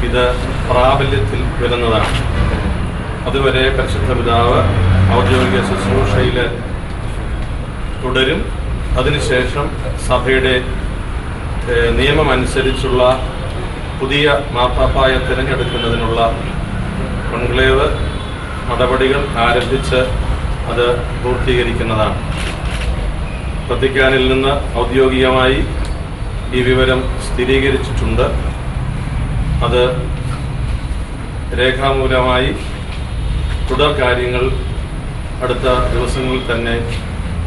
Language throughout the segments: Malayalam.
ഇത് പ്രാബല്യത്തിൽ വരുന്നതാണ്. അതുവരെ പരിശുദ്ധ പിതാവ് ഔദ്യോഗിക ശുശ്രൂഷയിൽ തുടരും. അതിനുശേഷം സഭയുടെ നിയമമനുസരിച്ചുള്ള പുതിയ മാർപ്പാപ്പായെ തിരഞ്ഞെടുക്കുന്നതിനുള്ള കോൺക്ലേവ് നടപടികൾ ആരംഭിച്ച് അത് പൂർത്തീകരിക്കുന്നതാണ്. വത്തിക്കാനിൽ നിന്ന് ഔദ്യോഗികമായി ഈ വിവരം സ്ഥിരീകരിച്ചിട്ടുണ്ട്. അത് രേഖാമൂലമായി തുടർ കാര്യങ്ങൾ അടുത്ത ദിവസങ്ങളിൽ തന്നെ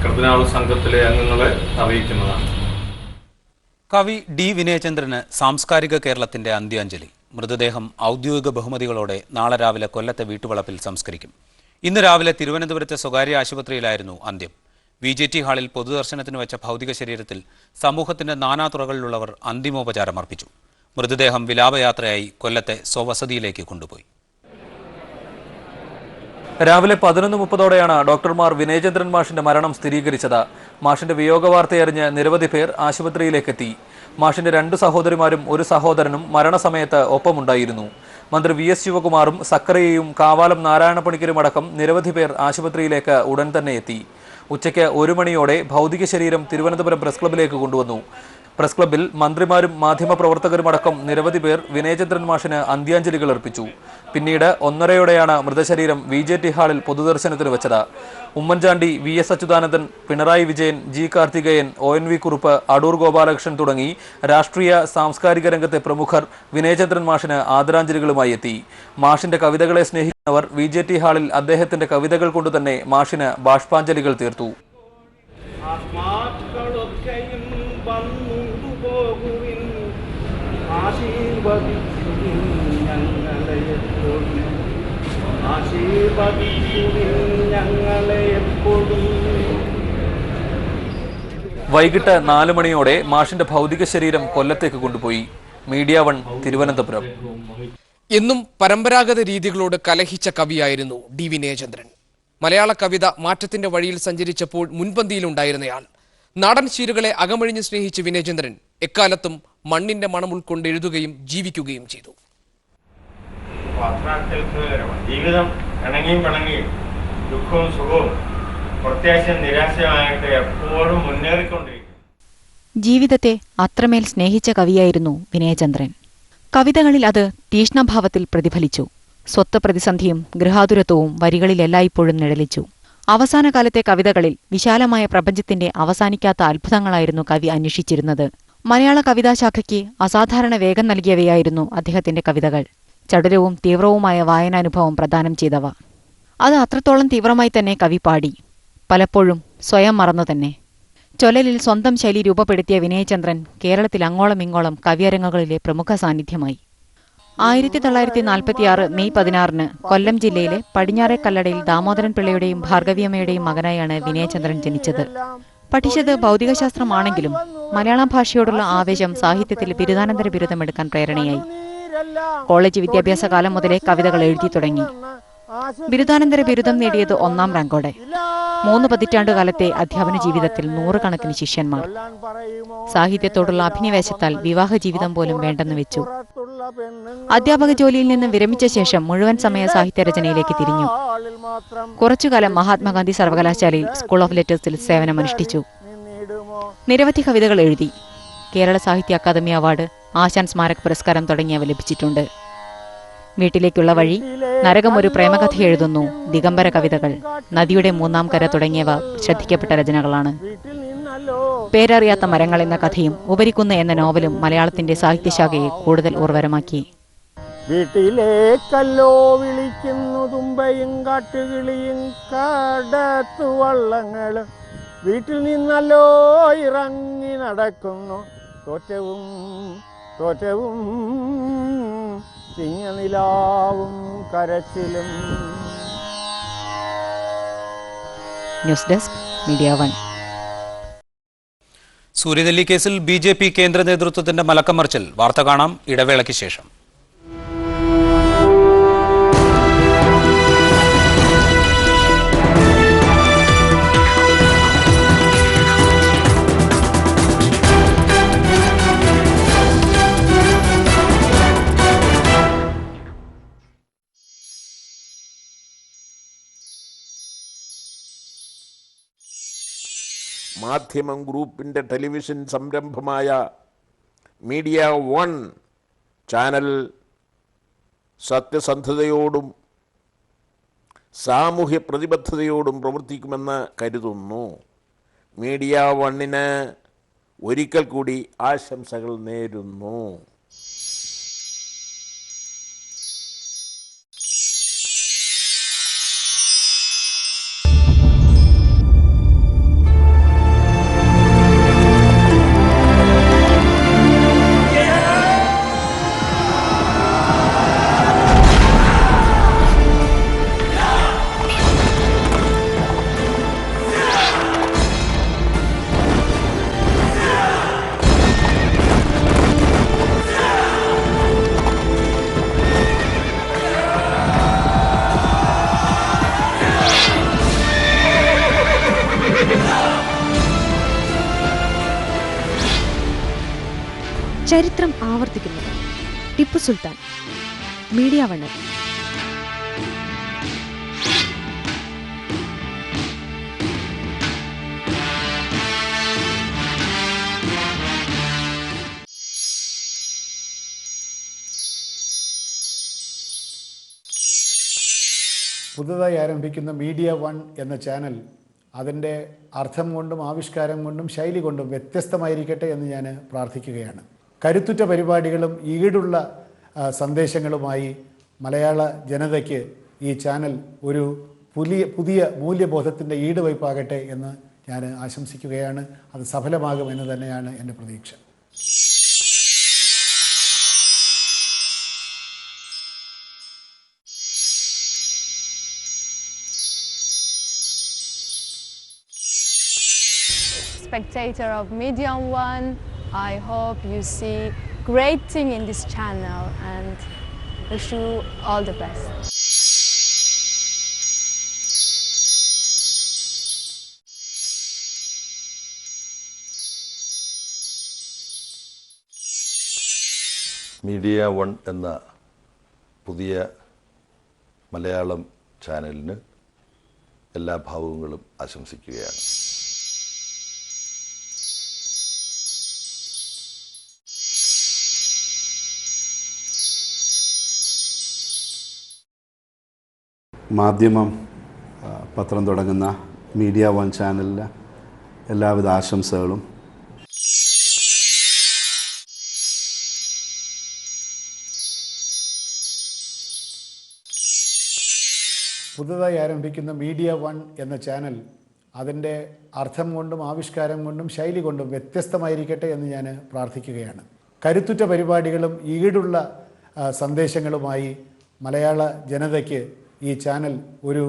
കർദിനാൾ സംഘത്തിലെ അംഗങ്ങളെ അറിയിക്കുന്നതാണ്. കവി ഡി വിനയചന്ദ്രന് സാംസ്കാരിക കേരളത്തിന്റെ അന്ത്യാഞ്ജലി. മൃതദേഹം ഔദ്യോഗിക ബഹുമതികളോടെ നാളെ രാവിലെ കൊല്ലത്തെ വീട്ടുവളപ്പിൽ സംസ്കരിക്കും. ഇന്ന് രാവിലെ തിരുവനന്തപുരത്തെ സ്വകാര്യ ആശുപത്രിയിലായിരുന്നു അന്ത്യം. VJT ഹാളിൽ പൊതുദർശനത്തിന് വെച്ച ഭൗതിക ശരീരത്തിൽ സമൂഹത്തിന്റെ നാനാതുറകളിലുള്ളവർ അന്തിമോപചാരം അർപ്പിച്ചു. മൃതദേഹം വിലാപയാത്രയായി കൊല്ലത്തെ സ്വവസതിയിലേക്ക് കൊണ്ടുപോയി. രാവിലെ 11:30ഓടെയാണ് ഡോക്ടർമാർ വിനയചന്ദ്രൻ മാഷിന്റെ മരണം സ്ഥിരീകരിച്ചത്. മാഷിന്റെ വിയോഗ വാർത്തയറിഞ്ഞ് നിരവധി പേർ ആശുപത്രിയിലേക്കെത്തി. മാഷിന്റെ 2 സഹോദരിമാരും 1 സഹോദരനും മരണസമയത്ത് ഒപ്പമുണ്ടായിരുന്നു. മന്ത്രി VS ശിവകുമാറും സക്കറിയയും കാവാലം നാരായണപ്പണിക്കരും അടക്കം നിരവധി പേർ ആശുപത്രിയിലേക്ക് ഉടൻ തന്നെ എത്തി. ഉച്ചയ്ക്ക് 1 മണിയോടെ ഭൗതിക ശരീരം തിരുവനന്തപുരം പ്രസ് ക്ലബിലേക്ക് കൊണ്ടുവന്നു. പ്രസ് ക്ലബിൽ മന്ത്രിമാരും മാധ്യമപ്രവർത്തകരുമടക്കം നിരവധി പേർ വിനയചന്ദ്രൻ മാഷിന് അന്ത്യാഞ്ജലികൾ അർപ്പിച്ചു. പിന്നീട് 1:30ഓടെയാണ് മൃതശരീരം VJT ഹാളിൽ പൊതുദർശനത്തിന് വെച്ചത്. Oommen Chandy, VS Achuthanandan, Pinarayi Vijayan, G Karthikeyan, ONV Kurup, Adoor Gopalakrishnan തുടങ്ങി രാഷ്ട്രീയ സാംസ്കാരിക രംഗത്തെ പ്രമുഖർ വിനയചന്ദ്രൻ മാഷിന് ആദരാഞ്ജലികളുമായി എത്തി. മാഷിന്റെ കവിതകളെ സ്നേഹിക്കുന്നവർ VJT ഹാളിൽ അദ്ദേഹത്തിന്റെ കവിതകൾ കൊണ്ടുതന്നെ മാഷിന് ബാഷ്പാഞ്ജലികൾ തീർത്തു. വൈകിട്ട് 4 മണിയോടെ മാഷിന്റെ ഭൗതിക ശരീരം കൊല്ലത്തേക്ക് കൊണ്ടുപോയി. മീഡിയ 1 തിരുവനന്തപുരം. എന്നും പരമ്പരാഗത രീതികളോട് കലഹിച്ച കവിയായിരുന്നു ഡി വിനയചന്ദ്രൻ. മലയാള കവിത മാറ്റത്തിന്റെ വഴിയിൽ സഞ്ചരിച്ചപ്പോൾ മുൻപന്തിയിലുണ്ടായിരുന്നയാൾ. നാടൻ ശീലുകളെ അകമഴിഞ്ഞ് സ്നേഹിച്ച വിനയചന്ദ്രൻ എക്കാലത്തും മണ്ണിന്റെ മണം ഉൾക്കൊണ്ട് എഴുതുകയും ജീവിക്കുകയും ചെയ്തു. ജീവിതം ഇണങ്ങിയും പിണങ്ങിയും ദുഃഖവും സുഖവും പ്രത്യാശയും നിരാശയുമായിട്ട് എപ്പോഴും മുന്നേറിക്കൊണ്ടിരിക്കും. ജീവിതത്തെ അത്രമേൽ സ്നേഹിച്ച കവിയായിരുന്നു വിനയചന്ദ്രൻ. കവിതകളിൽ അത് തീഷ്ണഭാവത്തിൽ പ്രതിഫലിച്ചു. സ്വത്ത് പ്രതിസന്ധിയും ഗൃഹാതുരത്വവും വരികളിൽ എല്ലായ്പ്പോഴും നിഴലിച്ചു. അവസാന കാലത്തെ കവിതകളിൽ വിശാലമായ പ്രപഞ്ചത്തിന്റെ അവസാനിക്കാത്ത അത്ഭുതങ്ങളായിരുന്നു കവി അന്വേഷിച്ചിരുന്നത്. മലയാള കവിതാശാഖയ്ക്ക് അസാധാരണ വേഗം നൽകിയവയായിരുന്നു അദ്ദേഹത്തിന്റെ കവിതകൾ. ചടുലവും തീവ്രവുമായ വായനാനുഭവം പ്രദാനം ചെയ്തവ. അത് അത്രത്തോളം തീവ്രമായി തന്നെ കവി പാടി, പലപ്പോഴും സ്വയം മറന്നു തന്നെ. ചൊല്ലലിൽ സ്വന്തം ശൈലി രൂപപ്പെടുത്തിയ വിനയചന്ദ്രൻ കേരളത്തിൽ അങ്ങോളം ഇങ്ങോളം കവിയരങ്ങുകളിലെ പ്രമുഖ സാന്നിധ്യമായി. 1946 മെയ് 16 കൊല്ലം ജില്ലയിലെ പടിഞ്ഞാറെ കല്ലടയിൽ ദാമോദരൻ പിള്ളയുടെയും ഭാർഗവിയമ്മയുടെയും മകനായാണ് വിനയചന്ദ്രൻ ജനിച്ചത്. പഠിച്ചത് ഭൗതികശാസ്ത്രമാണെങ്കിലും മലയാളം ഭാഷയോടുള്ള ആവേശം സാഹിത്യത്തിൽ ബിരുദാനന്തര ബിരുദമെടുക്കാൻ പ്രേരണയായി. കോളേജ് വിദ്യാഭ്യാസ കാലം മുതലേ കവിതകൾ എഴുതി തുടങ്ങി. ബിരുദാനന്തര ബിരുദം നേടിയത് 1ാം റാങ്കോടെ. 3 പതിറ്റാണ്ടുകാലത്തെ അധ്യാപന ജീവിതത്തിൽ 100 കണക്കിന് ശിഷ്യന്മാർ. സാഹിത്യത്തോടുള്ള അഭിനിവേശത്താൽ വിവാഹ ജീവിതം പോലും വേണ്ടെന്ന് വെച്ചു. അധ്യാപക ജോലിയിൽ നിന്ന് വിരമിച്ച ശേഷം മുഴുവൻ സമയ സാഹിത്യരചനയിലേക്ക് തിരിഞ്ഞു. കുറച്ചുകാലം മഹാത്മാഗാന്ധി സർവകലാശാലയിൽ സ്കൂൾ ഓഫ് ലെറ്റേഴ്സിൽ സേവനമനുഷ്ഠിച്ചു. നിരവധി കവിതകൾ എഴുതി. കേരള സാഹിത്യ അക്കാദമി അവാർഡ്, ആശാൻ സ്മാരക പുരസ്കാരം തുടങ്ങിയവ ലഭിച്ചിട്ടുണ്ട്. വീട്ടിലേക്കുള്ള വഴി, നരകം ഒരു പ്രേമകഥ എഴുതുന്നു, ദിഗംബര കവിതകൾ, നദിയുടെ 3ാം കര തുടങ്ങിയവ ശ്രദ്ധിക്കപ്പെട്ട രചനകളാണ്. പേരറിയാത്ത മരങ്ങൾ എന്ന കഥയും ഉപരിക്കുന്ന് എന്ന നോവലും മലയാളത്തിന്റെ സാഹിത്യശാഖയെ കൂടുതൽ ഉർവരമാക്കി. വീട്ടിലേക്കല്ലോ വിളിക്കുന്നു തുമ്പയും കാട്ടുകിളിയും കാടത്തു വള്ളങ്ങളും, വീട്ടിൽ നിന്നല്ലോ ഇറങ്ങി നടക്കുന്നു തോറ്റവും തോറ്റവും ചിങ്ങനിലാവും കരച്ചിലും. News desk media 1. സൂര്യനെല്ലി കേസിൽ BJP കേന്ദ്ര നേതൃത്വത്തിന്റെ മലക്കമറിച്ചിൽ. വാർത്ത കാണാം ഇടവേളയ്ക്ക് ശേഷം. മാധ്യമം ഗ്രൂപ്പിൻ്റെ ടെലിവിഷൻ സംരംഭമായ മീഡിയ വൺ ചാനൽ സത്യസന്ധതയോടും സാമൂഹ്യ പ്രതിബദ്ധതയോടും പ്രവർത്തിക്കുമെന്ന് കരുതുന്നു. മീഡിയ വണ്ണിന് ഒരിക്കൽ കൂടി ആശംസകൾ നേരുന്നു. ചരിത്രം ആവർത്തിക്കുന്നത് ടിപ്പു സുൽത്താൻ. മീഡിയ വണ്ണിൽ പുതുതായി ആരംഭിക്കുന്ന മീഡിയ വൺ എന്ന ചാനൽ അതിൻ്റെ അർത്ഥം കൊണ്ടും ആവിഷ്കാരം കൊണ്ടും ശൈലി കൊണ്ടും വ്യത്യസ്തമായിരിക്കട്ടെ എന്ന് ഞാൻ പ്രാർത്ഥിക്കുകയാണ്. കരുത്തുറ്റ പരിപാടികളും ഈടുള്ള സന്ദേശങ്ങളുമായി മലയാള ജനതയ്ക്ക് ഈ ചാനൽ ഒരു പുതിയ മൂല്യബോധത്തിൻ്റെ ഈടുവയ്പാകട്ടെ എന്ന് ഞാൻ ആശംസിക്കുകയാണ്. അത് സഫലമാകുമെന്ന് തന്നെയാണ് എൻ്റെ പ്രതീക്ഷ. Spectator of Media One, I hope you see great thing in this channel and wish you all the best. Media one എന്ന പുതിയ മലയാളം ചാനലിന് എല്ലാ ഭാവുകങ്ങളും ആശംസിക്കുകയാണ്. മാധ്യമം പത്രം തുടങ്ങുന്ന മീഡിയ വൺ ചാനലിന് എല്ലാവിധ ആശംസകളും. പുതുതായി ആരംഭിക്കുന്ന മീഡിയ വൺ എന്ന ചാനൽ അതിൻ്റെ അർത്ഥം കൊണ്ടും ആവിഷ്കാരം കൊണ്ടും ശൈലി കൊണ്ടും വ്യത്യസ്തമായിരിക്കട്ടെ എന്ന് ഞാൻ പ്രാർത്ഥിക്കുകയാണ്. കരുത്തുറ്റ പരിപാടികളും ഈടുള്ള സന്ദേശങ്ങളുമായി മലയാള ജനതയ്ക്ക് ഈ ചാനൽ ഒരു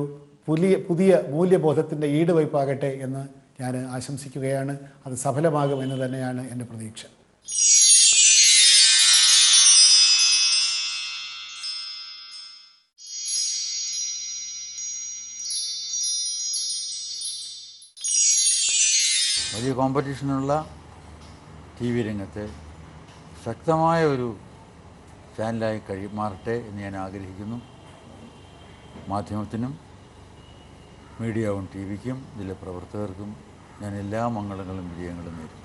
പുതിയ മൂല്യബോധത്തിൻ്റെ ഈടുവയ്പാകട്ടെ എന്ന് ഞാൻ ആശംസിക്കുകയാണ്. അത് സഫലമാകുമെന്ന് തന്നെയാണ് എൻ്റെ പ്രതീക്ഷ. വലിയ കോമ്പറ്റീഷനുള്ള ടി വി രംഗത്തെ ശക്തമായ ഒരു ചാനലായി മാറട്ടെ എന്ന് ഞാൻ ആഗ്രഹിക്കുന്നു. മാധ്യമത്തിനും മീഡിയ വൺ ടി വിക്കും ഇതിലെ പ്രവർത്തകർക്കും ഞാൻ എല്ലാ മംഗളങ്ങളും വിജയങ്ങളും നേരുന്നു.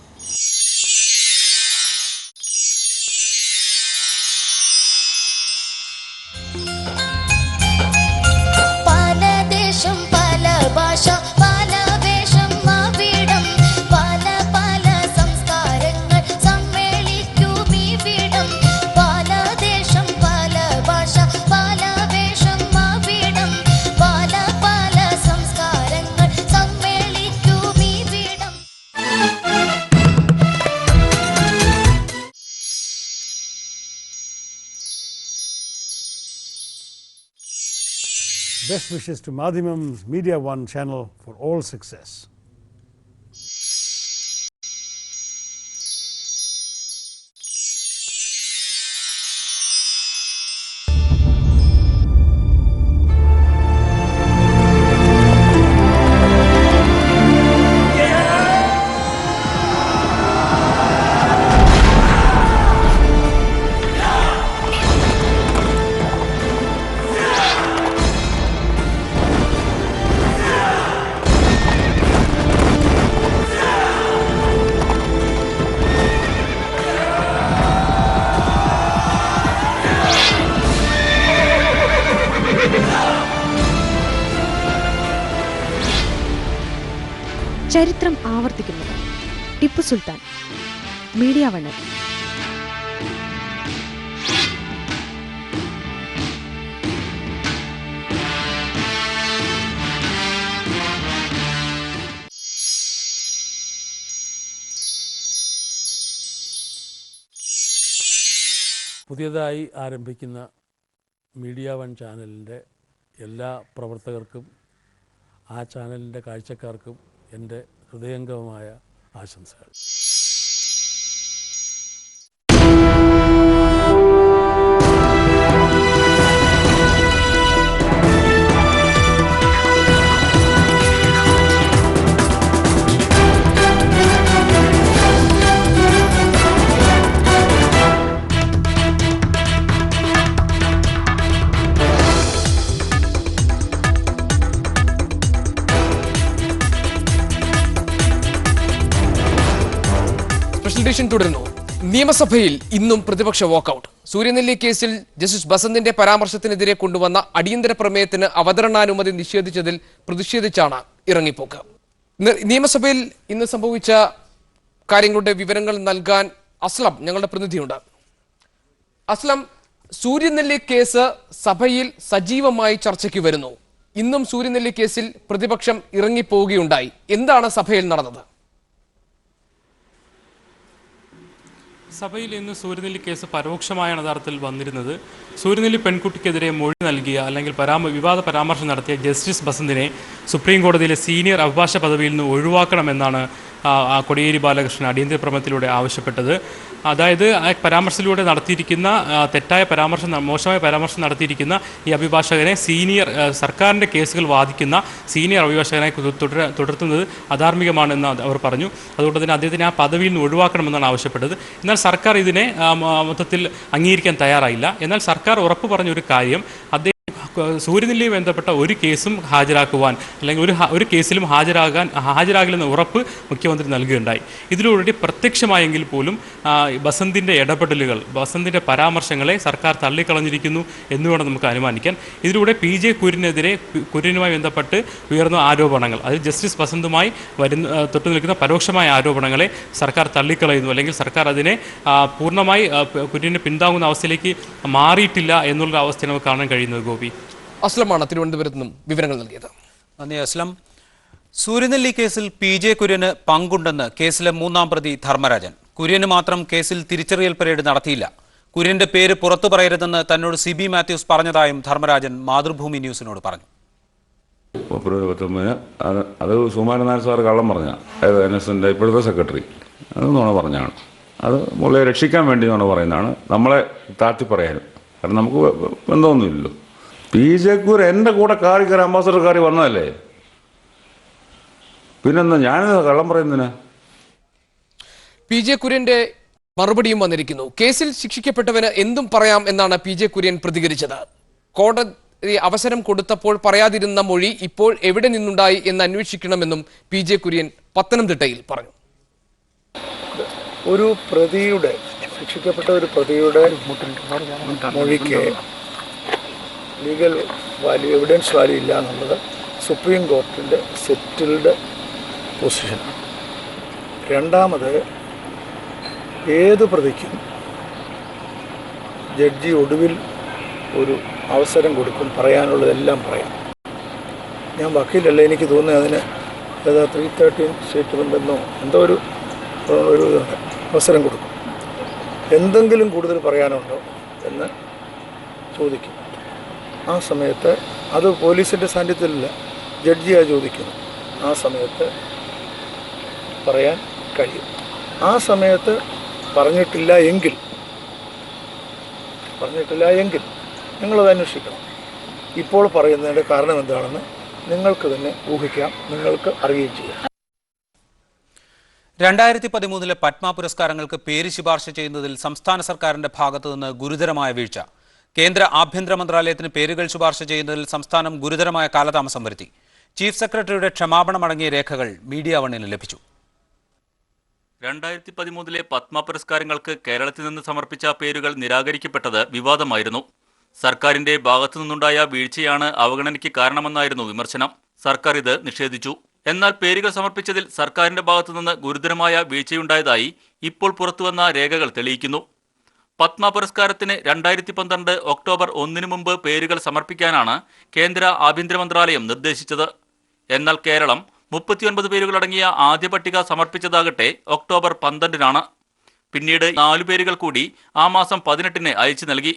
പല ദേശം പല ഭാഷ പല വേഷം മാവിടം പല പല സംസ്കാരങ്ങൾ സമ്മേളിക്കും ഇവിടം. പല ദേശം പല ഭാഷ പല വേഷം മാവിടം പല പല സംസ്കാരങ്ങൾ സമ്മേളിക്കും ഇവിടം. Best wishes to Madhimam's Media One channel for all success. ചരിത്രം ആവർത്തിക്കുന്നത്. ടിപ്പു സുൽത്താൻ. Media one. പുതിയതായി ആരംഭിക്കുന്ന മീഡിയ വൺ ചാനലിൻ്റെ എല്ലാ പ്രവർത്തകർക്കും ആ ചാനലിൻ്റെ കാഴ്ചക്കാർക്കും എൻ്റെ ഹൃദയംഗമമായ ആശംസകൾ. തുടരുന്നു. നിയമസഭയിൽ ഇന്നും പ്രതിപക്ഷ വാക്കൌട്ട്. സൂര്യനെല്ലി കേസിൽ ജസ്റ്റിസ് ബസന്തിന്റെ പരാമർശത്തിനെതിരെ കൊണ്ടുവന്ന അടിയന്തര പ്രമേയത്തിന് അവതരണാനുമതി നിഷേധിച്ചതിൽ പ്രതിഷേധിച്ചാണ് ഇറങ്ങിപ്പോക്ക്. നിയമസഭയിൽ ഇന്ന് സംഭവിച്ച കാര്യങ്ങളുടെ വിവരങ്ങൾ നൽകാൻ അസ്ലം ഞങ്ങളുടെ പ്രതിനിധിയുണ്ട്. അസ്ലം, സൂര്യനെല്ലി കേസ് സഭയിൽ സജീവമായി ചർച്ചയ്ക്ക് വരുന്നു. ഇന്നും സൂര്യനെല്ലി കേസിൽ പ്രതിപക്ഷം ഇറങ്ങിപ്പോവുകയുണ്ടായി. എന്താണ് സഭയിൽ നടന്നത്? സഭയിൽ ഇന്ന് സൂര്യനെല്ലി കേസ് പരോക്ഷമായാണ് യഥാർത്ഥത്തിൽ വന്നിരുന്നത്. സൂര്യനെല്ലി പെൺകുട്ടിക്കെതിരെ മൊഴി നൽകിയ അല്ലെങ്കിൽ വിവാദ പരാമർശം നടത്തിയ ജസ്റ്റിസ് ബസന്തിനെ സുപ്രീം കോടതിയിലെ സീനിയർ അഭിഭാഷക പദവിയിൽ നിന്ന് ഒഴിവാക്കണമെന്നാണ് കോടിയേരി ബാലകൃഷ്ണൻ അടിയന്തര പ്രമേയത്തിലൂടെ ആവശ്യപ്പെട്ടത്. അതായത് ആ പരാമർശത്തിലൂടെ നടത്തിയിരിക്കുന്ന തെറ്റായ പരാമർശം, മോശമായ പരാമർശം നടത്തിയിരിക്കുന്ന ഈ അഭിഭാഷകനെ സർക്കാരിൻ്റെ കേസുകൾ വാദിക്കുന്ന സീനിയർ അഭിഭാഷകനായി തുടർത്തുന്നത് അധാർമികമാണെന്ന് അവർ പറഞ്ഞു. അതുകൊണ്ട് തന്നെ അദ്ദേഹത്തിന് ആ പദവിയിൽ നിന്ന് ഒഴിവാക്കണമെന്നാണ് ആവശ്യപ്പെട്ടത്. എന്നാൽ സർക്കാർ ഇതിനെ മൊത്തത്തിൽ അംഗീകരിക്കാൻ തയ്യാറായില്ല. എന്നാൽ സർക്കാർ ഉറപ്പ് പറഞ്ഞൊരു കാര്യം, അദ്ദേഹം സൂര്യനെല്ലിയുമായി ബന്ധപ്പെട്ട ഒരു കേസും ഹാജരാക്കുവാൻ അല്ലെങ്കിൽ ഒരു കേസിലും ഹാജരാകില്ലെന്ന ഉറപ്പ് മുഖ്യമന്ത്രി നൽകുകയുണ്ടായി. ഇതിലൂടെ പ്രത്യക്ഷമായെങ്കിൽ പോലും ബസന്തിൻ്റെ ഇടപെടലുകൾ, ബസന്തിൻ്റെ പരാമർശങ്ങളെ സർക്കാർ തള്ളിക്കളഞ്ഞിരിക്കുന്നു എന്നുവേണം നമുക്ക് അനുമാനിക്കാൻ. ഇതിലൂടെ PJ കുര്യനുമായി ബന്ധപ്പെട്ട് ഉയർന്ന ആരോപണങ്ങൾ, അത് ജസ്റ്റിസ് ബസന്തുമായി തൊട്ടു നിൽക്കുന്ന പരോക്ഷമായ ആരോപണങ്ങളെ സർക്കാർ തള്ളിക്കളയുന്നു, അല്ലെങ്കിൽ സർക്കാർ അതിനെ പൂർണ്ണമായി കുര്യനെ പിന്താങ്ങുന്ന അവസ്ഥയിലേക്ക് മാറിയിട്ടില്ല എന്നുള്ള അവസ്ഥ നമുക്ക് കാണാൻ കഴിയുന്നത്. ഗോപി, അസ്ലമാണ് തിരുവനന്തപുരത്ത് നിന്നും വിവരങ്ങൾ നൽകിയത്. നന്ദി അസ്ലം. സൂര്യനെല്ലി കേസിൽ PJ കുര്യന് പങ്കുണ്ടെന്ന് കേസിലെ 3-ാം പ്രതി ധർമ്മരാജൻ. കുര്യന് മാത്രം കേസിൽ തിരിച്ചറിയൽ പരേഡ് നടത്തിയില്ല. കുര്യന്റെ പേര് പുറത്തു പറയരുതെന്ന് തന്നോട് CB മാത്യൂസ് പറഞ്ഞതായും ധർമ്മരാജൻ മാതൃഭൂമി ന്യൂസിനോട് പറഞ്ഞു. അത് സുകുമാരൻ നായർ സാർ കള്ളം പറഞ്ഞ NSന്റെ ഇപ്പോഴത്തെ സെക്രട്ടറി അത് നുണ പറഞ്ഞാണ്. അത് മുളയെ രക്ഷിക്കാൻ വേണ്ടി നുണ പറയുന്നതാണ്, നമ്മളെ താഴ്ത്തി പറയാനും. കാരണം നമുക്ക് ബന്ധമൊന്നുമില്ലല്ലോ. PJ കുര്യൻ എൻ്റെ കൂടെ കാറി അംബാസഡർ കാറി വന്നതല്ലേ, പിന്നെന്താ ഞാനിത് കള്ളം പറയുന്നതിനാ? PJ കുര്യന്റെ മറുപടിയും വന്നിരിക്കുന്നു. കേസിൽ ശിക്ഷിക്കപ്പെട്ടവന് എന്തും പറയാം എന്നാണ് PJ കുര്യൻ പ്രതികരിച്ചത്. കോടതി അവസരം കൊടുത്തപ്പോൾ പറയാതിരുന്ന മൊഴി ഇപ്പോൾ എവിടെ നിന്നുണ്ടായി എന്ന് അന്വേഷിക്കണമെന്നും PJ കുര്യൻ പത്തനംതിട്ടയിൽ പറഞ്ഞു. ഒരു പ്രതിയുടെ, ശിക്ഷിക്കപ്പെട്ട ഒരു പ്രതിയുടെ മൊഴിക്ക് ലീഗൽ വാല്യൂ, എവിഡൻസ് വാല്യൂ ഇല്ല എന്നുള്ളത് സുപ്രീം കോർട്ടിൻ്റെ സെറ്റിൽഡ് പൊസിഷനാണ്. രണ്ടാമത്, ഏത് പ്രതിക്കും ജഡ്ജി ഒടുവിൽ ഒരു അവസരം കൊടുക്കും, പറയാനുള്ളതെല്ലാം പറയാം. ഞാൻ വക്കീലല്ല, എനിക്ക് തോന്നുന്നത് അതിന് ഏതാ 313 സ്റ്റേറ്റ്മെൻ്റ് എന്നോ എന്തോ ഒരു ഇതുണ്ട്, അവസരം കൊടുക്കും. എന്തെങ്കിലും കൂടുതൽ പറയാനുണ്ടോ എന്ന് ചോദിക്കും. ആ സമയത്ത് അത് പോലീസിൻ്റെ സാന്നിധ്യത്തിലല്ല, ജഡ്ജിയാണ് ചോദിക്കുന്നത്. ആ സമയത്ത് പറയാൻ കഴിയും. ആ സമയത്ത് പറഞ്ഞിട്ടില്ല എങ്കിൽ നിങ്ങളത് അന്വേഷിക്കണം. ഇപ്പോൾ പറയുന്നതിൻ്റെ കാരണം എന്താണെന്ന് നിങ്ങൾക്ക് തന്നെ ഊഹിക്കാം, നിങ്ങൾക്ക് അറിയുകയും ചെയ്യാം. 2013 പത്മ പുരസ്കാരങ്ങൾക്ക് പേര് ശുപാർശ ചെയ്യുന്നതിൽ സംസ്ഥാന സർക്കാരിന്റെ ഭാഗത്തുനിന്ന് ഗുരുതരമായ വീഴ്ച. കേന്ദ്ര ആഭ്യന്തര മന്ത്രാലയത്തിന് പേരുകൾ ശുപാർശ ചെയ്യുന്നതിൽ സംസ്ഥാനം ഗുരുതരമായ കാലതാമസം വരുത്തി. ചീഫ് സെക്രട്ടറിയുടെ ക്ഷമാപണമടങ്ങിയ രേഖകൾ മീഡിയ വണ്ണിന് ലഭിച്ചു. 2013 പത്മ പുരസ്കാരങ്ങൾക്ക് കേരളത്തിൽ നിന്ന് സമർപ്പിച്ച പേരുകൾ നിരാകരിക്കപ്പെട്ടത് വിവാദമായിരുന്നു. സർക്കാരിന്റെ ഭാഗത്തു നിന്നുണ്ടായ വീഴ്ചയാണ് അവഗണനയ്ക്ക് കാരണമെന്നായിരുന്നു വിമർശനം. സർക്കാർ ഇത് നിഷേധിച്ചു. എന്നാൽ പേരുകൾ സമർപ്പിച്ചതിൽ സർക്കാരിന്റെ ഭാഗത്തുനിന്ന് ഗുരുതരമായ വീഴ്ചയുണ്ടായതായി ഇപ്പോൾ പുറത്തുവന്ന രേഖകൾ തെളിയിക്കുന്നു. പത്മ പുരസ്കാരത്തിന് 2012 ഒക്ടോബർ 1 മുമ്പ് പേരുകൾ സമർപ്പിക്കാനാണ് കേന്ദ്ര ആഭ്യന്തര മന്ത്രാലയം നിർദ്ദേശിച്ചത്. എന്നാൽ കേരളം 39 പേരുകളടങ്ങിയ ആദ്യ പട്ടിക സമർപ്പിച്ചതാകട്ടെ ഒക്ടോബർ 12-നാണ്. പിന്നീട് 4 പേരുകൾ കൂടി ആ മാസം 18-ന് അയച്ചു നൽകി.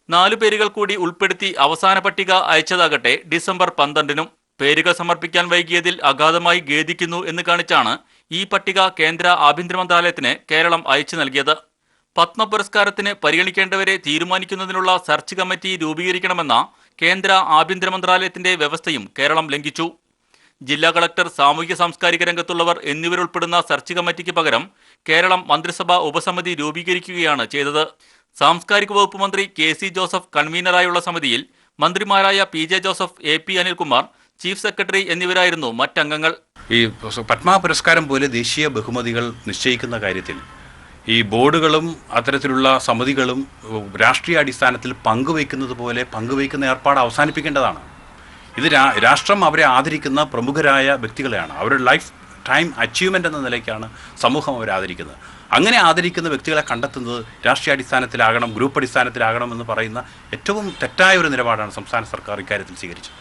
4 പേരുകൾ കൂടി ഉൾപ്പെടുത്തി അവസാന പട്ടിക അയച്ചതാകട്ടെ ഡിസംബർ 12-നും. പേരുകൾ സമർപ്പിക്കാൻ വൈകിയതിൽ അഗാധമായി ഖേദിക്കുന്നു എന്ന് കാണിച്ചാണ് ഈ പട്ടിക കേന്ദ്ര ആഭ്യന്തര മന്ത്രാലയത്തിന് കേരളം അയച്ചു നൽകിയത്. പത്മ പുരസ്കാരത്തിന് പരിഗണിക്കേണ്ടവരെ തീരുമാനിക്കുന്നതിനുള്ള സെർച്ച് കമ്മിറ്റി രൂപീകരിക്കണമെന്ന കേന്ദ്ര ആഭ്യന്തര മന്ത്രാലയത്തിന്റെ വ്യവസ്ഥയും കേരളം ലംഘിച്ചു. ജില്ലാ കളക്ടർ, സാമൂഹിക സാംസ്കാരിക രംഗത്തുള്ളവർ എന്നിവരുൾപ്പെടുന്ന സെർച്ച് കമ്മിറ്റിക്ക് പകരം കേരളം മന്ത്രിസഭാ ഉപസമിതി രൂപീകരിക്കുകയാണ് ചെയ്തത്. സാംസ്കാരിക വകുപ്പ് മന്ത്രി KC ജോസഫ് കൺവീനറായുള്ള സമിതിയിൽ മന്ത്രിമാരായ PJ Joseph, AP Anilkumar, chief secretary എന്നിവരായിരുന്നു മറ്റംഗങ്ങൾ. ഈ പത്മ പുരസ്കാരം പോലെ ദേശീയ ബഹുമതികൾ നിശ്ചയിക്കുന്ന കാര്യത്തിൽ ഈ ബോർഡുകളും അത്തരത്തിലുള്ള സമിതികളും രാഷ്ട്രീയ അടിസ്ഥാനത്തിൽ പങ്കുവയ്ക്കുന്ന ഏർപ്പാട് അവസാനിപ്പിക്കേണ്ടതാണ്. ഇത് രാഷ്ട്രം അവരെ ആദരിക്കുന്ന പ്രമുഖരായ വ്യക്തികളെയാണ്. അവരുടെ ലൈഫ് ടൈം അച്ചീവ്മെൻ്റ് എന്ന നിലയ്ക്കാണ് സമൂഹം അവരെ ആദരിക്കുന്നത്. അങ്ങനെ ആദരിക്കുന്ന വ്യക്തികളെ കണ്ടെത്തുന്നത് രാഷ്ട്രീയ അടിസ്ഥാനത്തിലാകണം, ഗ്രൂപ്പ് അടിസ്ഥാനത്തിലാകണം എന്ന് പറയുന്ന ഏറ്റവും തെറ്റായ ഒരു നിലപാടാണ് സംസ്ഥാന സർക്കാർ ഇക്കാര്യത്തിൽ സ്വീകരിച്ചത്.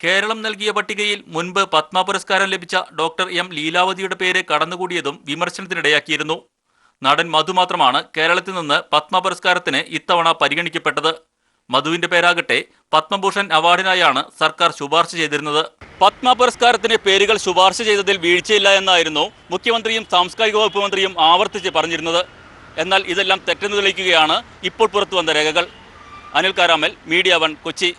കേരളം നൽകിയ പട്ടികയിൽ മുൻപ് പത്മ പുരസ്കാരം ലഭിച്ച ഡോക്ടർ M ലീലാവതിയുടെ പേര് കടന്നുകൂടിയതും വിമർശനത്തിനിടയാക്കിയിരുന്നു. നടൻ മധു മാത്രമാണ് കേരളത്തിൽ നിന്ന് പത്മ പുരസ്കാരത്തിന് ഇത്തവണ പരിഗണിക്കപ്പെട്ടത്. മധുവിന്റെ പേരാകട്ടെ പത്മഭൂഷൺ അവാർഡിനായാണ് സർക്കാർ ശുപാർശ ചെയ്തിരുന്നത്. പത്മ പുരസ്കാരത്തിന് പേരുകൾ ശുപാർശ ചെയ്തതിൽ വീഴ്ചയില്ല എന്നായിരുന്നു മുഖ്യമന്ത്രിയും സാംസ്കാരിക വകുപ്പ് മന്ത്രിയും ആവർത്തിച്ച് പറഞ്ഞിരുന്നത്. എന്നാൽ ഇതെല്ലാം തെറ്റെന്ന് തെളിയിക്കുകയാണ് ഇപ്പോൾ പുറത്തുവന്ന രേഖകൾ. Anil caramel, media 1, Kochi.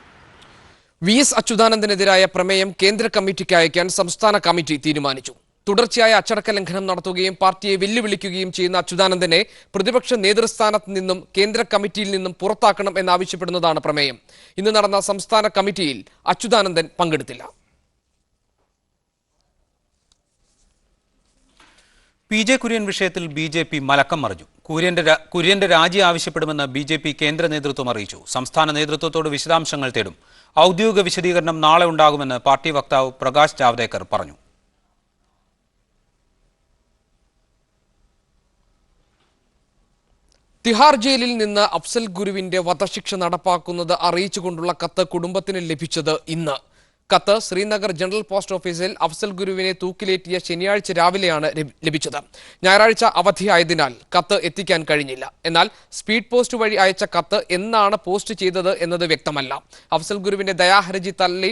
VS അച്യുതാനന്ദനെതിരായ പ്രമേയം കേന്ദ്ര കമ്മിറ്റിക്ക് അയക്കാൻ സംസ്ഥാന കമ്മിറ്റി തീരുമാനിച്ചു. തുടർച്ചയായ അച്ചടക്ക ലംഘനം നടത്തുകയും പാർട്ടിയെ വെല്ലുവിളിക്കുകയും ചെയ്യുന്ന അച്യുതാനന്ദനെ പ്രതിപക്ഷ നേതൃസ്ഥാനത്ത് നിന്നും കേന്ദ്ര കമ്മിറ്റിയിൽ നിന്നും പുറത്താക്കണം എന്നാവശ്യപ്പെടുന്നതാണ് പ്രമേയം. ഇന്ന് നടന്ന സംസ്ഥാന കമ്മിറ്റിയിൽ അച്യുതാനന്ദൻ പങ്കെടുത്തില്ല. PJ കുര്യൻ വിഷയത്തിൽ BJP മലക്കം മറിഞ്ഞു. കുര്യന്റെ രാജി ആവശ്യപ്പെടുമെന്ന് BJP കേന്ദ്ര നേതൃത്വം അറിയിച്ചു. സംസ്ഥാന നേതൃത്വത്തോട് വിശദാംശങ്ങൾ തേടും. ഔദ്യോഗിക വിശദീകരണം നാളെ ഉണ്ടാകുമെന്ന് പാർട്ടി വക്താവ് പ്രകാശ് ജാവ്ദേക്കർ പറഞ്ഞു. തിഹാർ ജയിലിൽ നിന്ന് അഫ്സൽ ഗുരുവിന്റെ വധശിക്ഷ നടപ്പാക്കുന്നത് അറിയിച്ചുകൊണ്ടുള്ള കത്ത് കുടുംബത്തിന് ലഭിച്ചത് ഇന്ന്. കത്ത് ശ്രീനഗർ ജനറൽ പോസ്റ്റ് ഓഫീസിൽ അഫ്സൽ ഗുരുവിനെ തൂക്കിലേറ്റിയ ശനിയാഴ്ച രാവിലെയാണ് ലഭിച്ചത്. ഞായറാഴ്ച അവധിയായതിനാൽ കത്ത് എത്തിക്കാൻ കഴിഞ്ഞില്ല. എന്നാൽ സ്പീഡ് പോസ്റ്റ് വഴി അയച്ച കത്ത് എന്നാണ് പോസ്റ്റ് ചെയ്തത് എന്നത് വ്യക്തമല്ല. അഫ്സൽ ഗുരുവിന്റെ ദയാഹർജി തള്ളി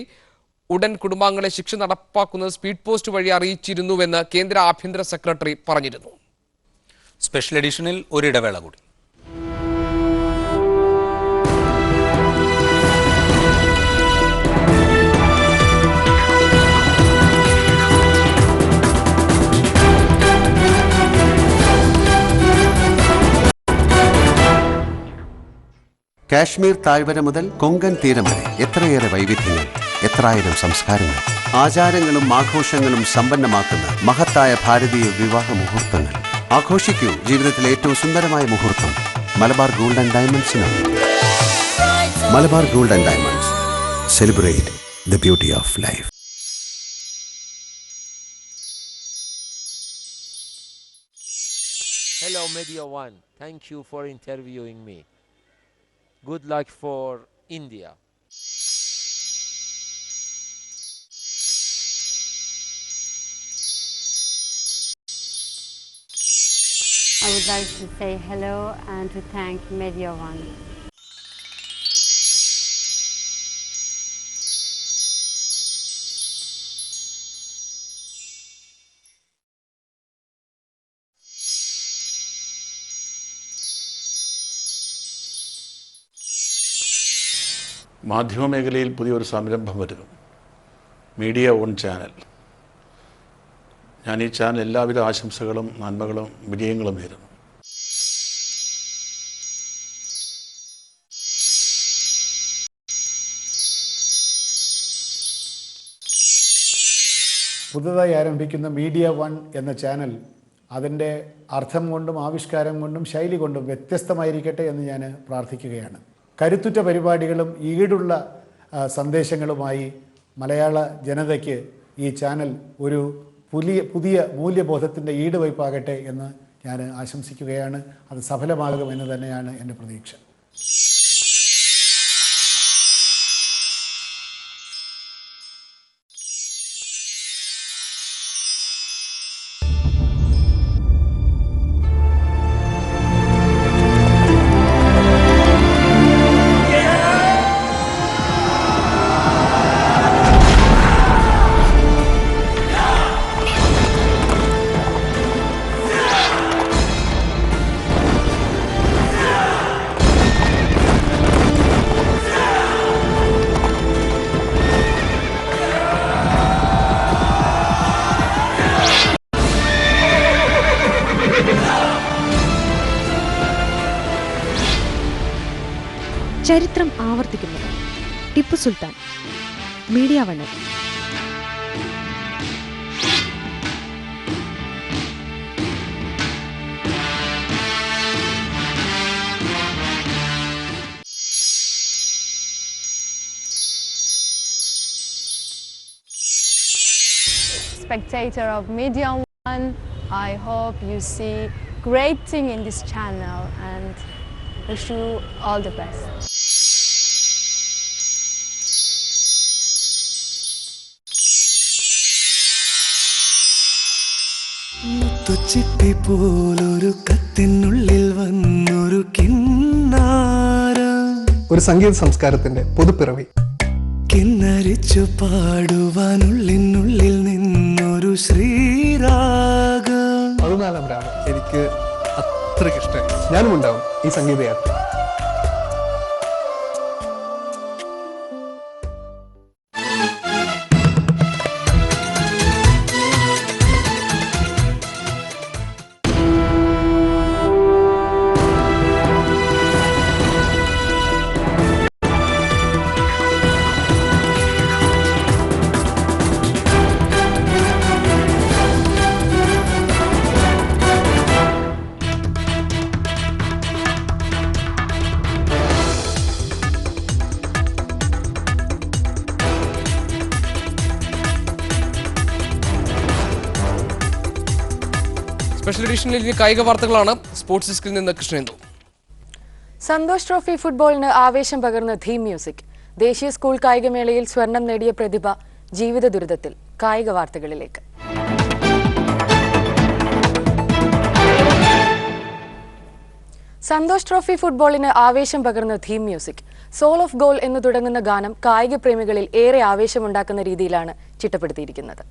ഉടൻ കുടുംബാംഗങ്ങളെ ശിക്ഷ നടപ്പാക്കുന്നത് സ്പീഡ് പോസ്റ്റ് വഴി അറിയിച്ചിരുന്നുവെന്ന് കേന്ദ്ര ആഭ്യന്തര സെക്രട്ടറി പറഞ്ഞിരുന്നു. സ്പെഷ്യൽ എഡിഷനിൽ ഒരിടവേള കൂടി. കാശ്മീർ താഴ്വര മുതൽ കൊങ്കൺ തീരം വരെ എത്രയേറെ വൈവിധ്യങ്ങൾ, എത്രായിരം സംസ്കാരങ്ങൾ, ആചാരങ്ങളും ആഘോഷങ്ങളും സമ്പന്നമാക്കുന്ന മഹത്തായ ഭാരതീയ വിവാഹ മുഹൂർത്തങ്ങൾ. ആഘോഷിക്കൂ ജീവിതത്തിലെ ഏറ്റവും സുന്ദരമായ മുഹൂർത്തം മലബാർ ഗോൾഡ് ആൻഡ് ഡയമണ്ട്സിനാണ്. Malabar gold and diamonds, celebrate the beauty of life. Hello Media One, thank you for interviewing me. Good luck for India. I would like to say hello and to thank Media One. മാധ്യമമേഖലയിൽ പുതിയൊരു സംരംഭം വരുന്നു, മീഡിയ 1 ചാനൽ. ഞാൻ ഈ ചാനൽ എല്ലാവിധ ആശംസകളും നന്മകളും വിജയങ്ങളും നേരുന്നു. പുതുതായി ആരംഭിക്കുന്ന മീഡിയ 1 എന്ന ചാനൽ അതിൻ്റെ അർത്ഥം കൊണ്ടും ആവിഷ്കാരം കൊണ്ടും ശൈലി കൊണ്ടും വ്യത്യസ്തമായിരിക്കട്ടെ എന്ന് ഞാൻ പ്രാർത്ഥിക്കുകയാണ്. കരുത്തുറ്റ പരിപാടികളും ഈടുള്ള സന്ദേശങ്ങളുമായി മലയാള ജനതയ്ക്ക് ഈ ചാനൽ ഒരു പുതിയ മൂല്യബോധത്തിൻ്റെ ഈടുവയ്പാകട്ടെ എന്ന് ഞാൻ ആശംസിക്കുകയാണ്. അത് സഫലമാകുമെന്ന് തന്നെയാണ് എൻ്റെ പ്രതീക്ഷ. ചരിത്രം ആവർത്തിക്കുന്നത് Tipu Sultan. Media one. Spectator of Media One, I hope you see great thing in this channel and wish you all the best. മുത്തുച്ചിപ്പി പോലൊരു കത്തിനുള്ളിൽ വന്നൊരു കിന്നാര, ഒരു സംഗീത സംസ്കാരത്തിന്റെ പൊതുപ്പിറവി. കിന്നരിച്ചു പാടുവാനുള്ളിനുള്ളിൽ നിന്നൊരു ശ്രീരാഗം. 14ാം രാഗം എനിക്ക് അത്രയ്ക്ക് ഇഷ്ടമായി. ഞാനും ഉണ്ടാവും ഈ സംഗീതയാത്ര. സ്പെഷ്യൽ എഡിഷനിൽ ഇനി കായിക വാർത്തകളാണ്. സ്പോർട്സ് ഡെസ്കിൽ നിന്ന് കൃഷ്ണേന്ദു. സന്തോഷ് ട്രോഫി ഫുട്ബോളിന് ആവേശം പകർന്ന തീം മ്യൂസിക്. ദേശീയ സ്കൂൾ കായികമേളയിൽ സ്വർണം നേടിയ പ്രതിഭ ജീവിത ദുരിതത്തിൽ. കായിക വാർത്തകളിലേക്ക്. സന്തോഷ് ട്രോഫി ഫുട്ബോളിന് ആവേശം പകർന്ന theme music. Soul of goal എന്ന് തുടങ്ങുന്ന ഗാനം കായിക പ്രേമികളിൽ ഏറെ ആവേശമുണ്ടാക്കുന്ന രീതിയിലാണ് ചിട്ടപ്പെടുത്തിയിരിക്കുന്നത്.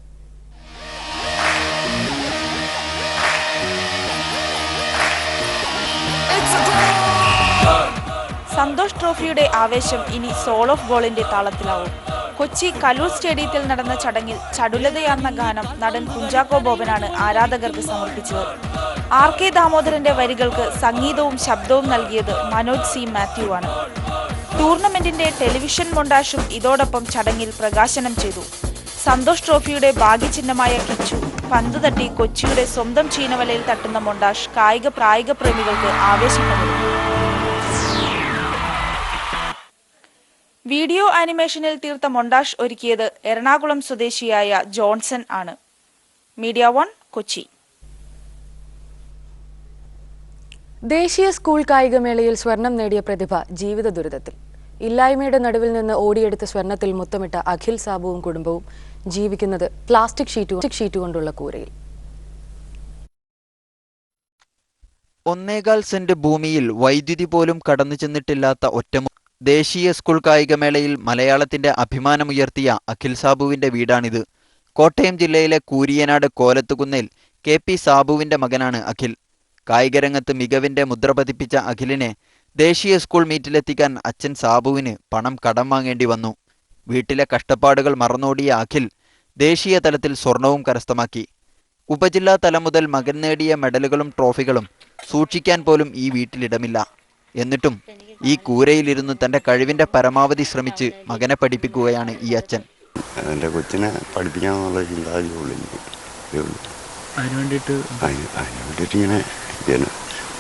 സന്തോഷ് ട്രോഫിയുടെ ആവേശം ഇനി സോൾ ഓഫ് ഗോളിന്റെ താളത്തിലാവും. കൊച്ചി കലൂർ സ്റ്റേഡിയത്തിൽ നടന്ന ചടങ്ങിൽ ചടുലതയാർന്ന ഗാനം നടൻ കുഞ്ചാക്കോ ബോബനാണ് ആരാധകർക്ക് സമർപ്പിച്ചത്. RK ദാമോദരന്റെ വരികൾക്ക് സംഗീതവും ശബ്ദവും നൽകിയത് മനോജ് C. മാത്യു ആണ്. ടൂർണമെന്റിന്റെ ടെലിവിഷൻ മൊണ്ടാഷും ഇതോടൊപ്പം ചടങ്ങിൽ പ്രകാശനം ചെയ്തു. സന്തോഷ് ട്രോഫിയുടെ ഭാഗ്യചിഹ്നമായ കിച്ചു പന്ത് തട്ടി കൊച്ചിയുടെ സ്വന്തം ചീനവലയിൽ തട്ടുന്ന മൊണ്ടാഷ് പ്രായിക പ്രേമികൾക്ക് ആവേശം പകരുന്നു. വീഡിയോ ആനിമേഷനിൽ തീർത്ത മൊണ്ടാഷ് ഒരുക്കിയത് എറണാകുളം സ്വദേശിയായ ജോൺസൺ ആണ്. Media one, Kochi. ദേശീയ സ്കൂൾ കായികമേളയിൽ സ്വർണം നേടിയ പ്രതിഭ ജീവിത ദുരിതത്തിൽ. ഇല്ലായ്മയുടെ നടുവിൽ നിന്ന് ഓടിയെടുത്ത സ്വർണത്തിൽ മുത്തമിട്ട അഖിൽ സാബുവും കുടുംബവും ജീവിക്കുന്നത് പ്ലാസ്റ്റിക് ഷീറ്റ് കൊണ്ടുള്ള കൂരയിൽ. 1.25 സെന്റ് ഭൂമിയിൽ വൈദ്യുതി പോലും കടന്നു ചെന്നിട്ടില്ലാത്ത ഒറ്റമു. ദേശീയ സ്കൂൾ കായികമേളയിൽ മലയാളത്തിന്റെ അഭിമാനമുയർത്തിയ അഖിൽ സാബുവിന്റെ വീടാണിത്. കോട്ടയം ജില്ലയിലെ കൂരിയനാട് കോലത്തുകുന്നേൽ KP സാബുവിന്റെ മകനാണ് അഖിൽ. കായികരംഗത്ത് മികവിന്റെ മുദ്ര പതിപ്പിച്ച അഖിലിനെ ദേശീയ സ്കൂൾ മീറ്റിലെത്തിക്കാൻ അച്ഛൻ സാബുവിന് പണം കടം വാങ്ങേണ്ടി വന്നു. വീട്ടിലെ കഷ്ടപ്പാടുകൾ മറന്നോടിയ അഖിൽ ദേശീയ തലത്തിൽ സ്വർണവും കരസ്ഥമാക്കി. ഉപജില്ലാ തലം മുതൽ മകൻ നേടിയ മെഡലുകളും ട്രോഫികളും സൂക്ഷിക്കാൻ പോലും ഈ വീട്ടിലിടമില്ല. എന്നിട്ടും ഈ കൂരയിലിരുന്ന് തന്റെ കഴിവിന്റെ പരമാവധി ശ്രമിച്ച് മകനെ പഠിപ്പിക്കുകയാണ് ഈ അച്ഛൻ. എൻ്റെ കൊച്ചിനെ പഠിപ്പിക്കാമെന്നുള്ള ചിന്താഗതിയുള്ളൂ എനിക്ക്. അതിന് വേണ്ടിയിട്ട് ഇങ്ങനെ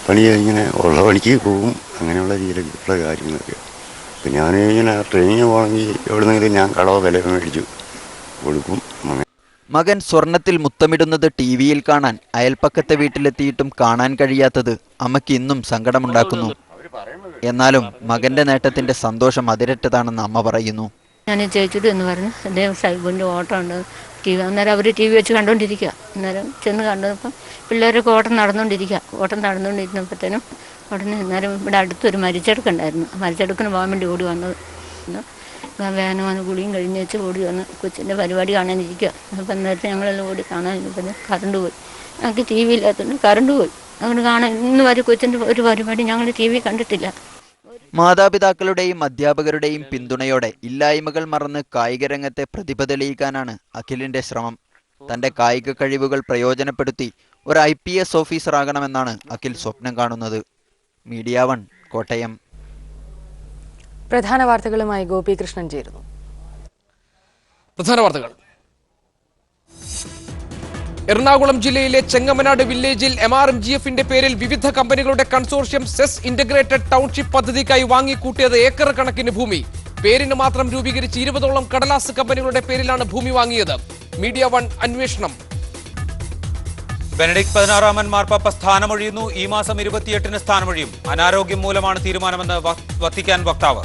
പണി ഇങ്ങനെ ഉള്ള പണിക്ക് പോകും, അങ്ങനെയുള്ള രീതിയിലുള്ള കാര്യങ്ങളൊക്കെ. അപ്പം ഞാൻ ഇങ്ങനെ ട്രെയിനിങ് പോകണമെങ്കിൽ എവിടെന്നെങ്കിലും ഞാൻ കടവോ വില മേടിച്ചു കൊടുക്കും. മകൻ സ്വർണത്തിൽ മുത്തമിടുന്നത് ടിവിയിൽ കാണാൻ അയൽപ്പക്കത്തെ വീട്ടിലെത്തിയിട്ടും കാണാൻ കഴിയാത്തത് അമ്മയ്ക്ക് ഇന്നും സങ്കടമുണ്ടാക്കുന്നു. എന്നാലും മകന്റെ സന്തോഷം അതിരറ്റതാണെന്ന് അമ്മ പറയുന്നു. ഞാൻ ചേച്ചിട്ട് എന്ന് പറഞ്ഞു എൻ്റെ സൈബിൻ്റെ ഓട്ടം ഉണ്ട് ടി വി. അന്നേരം അവർ ടി വി വെച്ച് കണ്ടുകൊണ്ടിരിക്കുക. അന്നേരം ചെന്ന് കണ്ടപ്പോൾ പിള്ളേരൊക്കെ ഓട്ടം നടന്നുകൊണ്ടിരുന്നപ്പോഴത്തേനും ഉടനെ അന്നേരം ഇവിടെ അടുത്തൊരു മരിച്ചെടുക്കുണ്ടായിരുന്നു. മരിച്ചെടുക്കിന് പോകാൻ വേണ്ടി ഓടി വന്നത്. വേനം വന്ന് കുളിയും കഴിഞ്ഞ് വെച്ച് ഓടി വന്ന് കൊച്ചിൻ്റെ പരിപാടി കാണാനിരിക്കുക. അപ്പം അന്നേരത്തെ ഞങ്ങളെല്ലാം ഓടി കാണാനിരിക്കുമ്പോൾ കറണ്ട് പോയി. ഞങ്ങൾക്ക് ടി വി ഇല്ലാത്തതുകൊണ്ട് കറണ്ട് പോയി. അതുകൊണ്ട് കാണാൻ ഇന്ന് വരെ കൊച്ചിൻ്റെ ഒരു പരിപാടി ഞങ്ങൾ ടി വി കണ്ടിട്ടില്ല. മാതാപിതാക്കളുടെയും അധ്യാപകരുടെയും പിന്തുണയോടെ ഇല്ലായ്മകൾ മറന്ന് കായിക രംഗത്തെ പ്രതിഭ തെളിയിക്കാനാണ് അഖിലിന്റെ ശ്രമം. തന്റെ കായിക കഴിവുകൾ പ്രയോജനപ്പെടുത്തി ഒരു IPS ഓഫീസർ ആകണമെന്നാണ് അഖിൽ സ്വപ്നം കാണുന്നത്. മീഡിയ 1 കോട്ടയം. പ്രധാന വാർത്തകളുമായി ഗോപികൃഷ്ണൻ ചേരുന്നു. പ്രധാന വാർത്തകൾ. എറണാകുളം ജില്ലയിലെ ചെങ്ങമനാട് വില്ലേജിൽ MRMGFന്റെ പേരിൽ വിവിധ കമ്പനികളുടെ കൺസോർഷ്യം സെസ് ഇന്റഗ്രേറ്റഡ് ടൗൺഷിപ്പ് പദ്ധതിക്കായി വാങ്ങിക്കൂട്ടിയത് ഏക്കർ കണക്കിന് ഭൂമി. പേരിന് മാത്രം രൂപീകരിച്ച് 20ഓളം കടലാസ് കമ്പനികളുടെ പേരിലാണ് ഭൂമി വാങ്ങിയത്. മീഡിയ 1 അന്വേഷണം. ബെനഡിക്ട് 16 മാർപ്പാപ്പ സ്ഥാനമൊഴിയുന്നു. ഈ മാസം 28-ന് സ്ഥാനമൊഴിയും. അനാരോഗ്യം മൂലമാണ് തീരുമാനമെന്ന് വത്തിക്കാൻ വക്താവ്.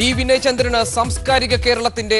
ഡി വിനയചന്ദ്രന് സാംസ്കാരിക കേരളത്തിന്റെ